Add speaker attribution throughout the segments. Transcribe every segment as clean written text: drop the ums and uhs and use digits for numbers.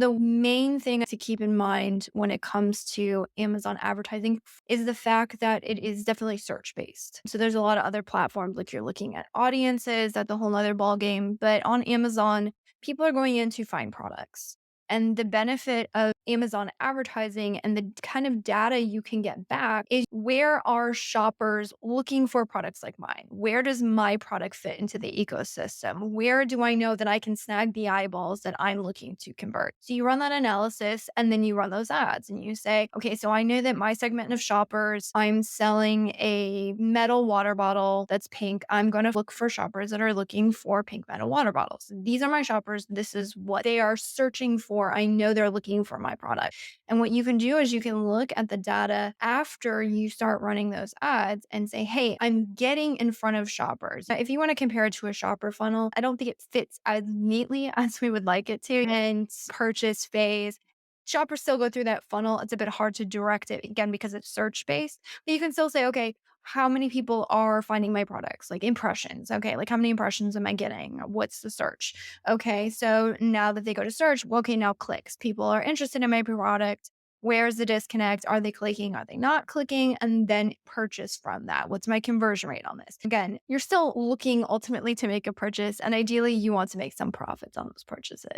Speaker 1: The main thing to keep in mind when it comes to Amazon advertising is the fact that it is definitely search based. So there's a lot of other platforms, like you're looking at audiences, that's a whole other ballgame. But on Amazon, people are going in to find products. And the benefit of Amazon advertising and the kind of data you can get back is, where are shoppers looking for products like mine? Where does my product fit into the ecosystem? Where do I know that I can snag the eyeballs that I'm looking to convert? So you run that analysis and then you run those ads and you say, okay, so I know that my segment of shoppers, I'm selling a metal water bottle that's pink. I'm going to look for shoppers that are looking for pink metal water bottles. These are my shoppers. This is what they are searching for. I know they're looking for my product. And what you can do is you can look at the data after you start running those ads and say, hey, I'm getting in front of shoppers. Now, if you want to compare it to a shopper funnel, I don't think it fits as neatly as we would like it to. And purchase phase, shoppers still go through that funnel. It's a bit hard to direct it again because it's search based, but you can still say, okay, how many people are finding my products? Like impressions. Okay. Like how many impressions am I getting? What's the search? Okay. So now that they go to search, well, okay, now clicks. People are interested in my product. Where's the disconnect? Are they clicking? Are they not clicking? And then purchase from that. What's my conversion rate on this? Again, you're still looking ultimately to make a purchase, and ideally you want to make some profits on those purchases.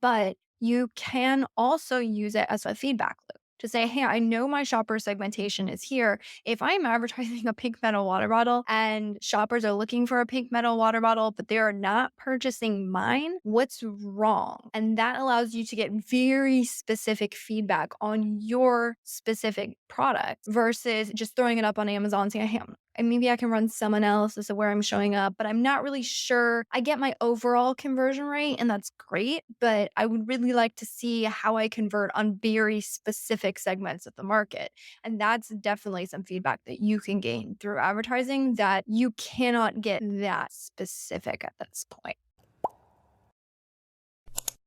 Speaker 1: But you can also use it as a feedback loop to say, hey, I know my shopper segmentation is here. If I'm advertising a pink metal water bottle and shoppers are looking for a pink metal water bottle, but they are not purchasing mine, what's wrong? And that allows you to get very specific feedback on your specific product versus just throwing it up on Amazon saying, hey, and maybe I can run some analysis of where I'm showing up, but I'm not really sure. I get my overall conversion rate, and that's great, but I would really like to see how I convert on very specific segments of the market. And that's definitely some feedback that you can gain through advertising that you cannot get that specific at this point.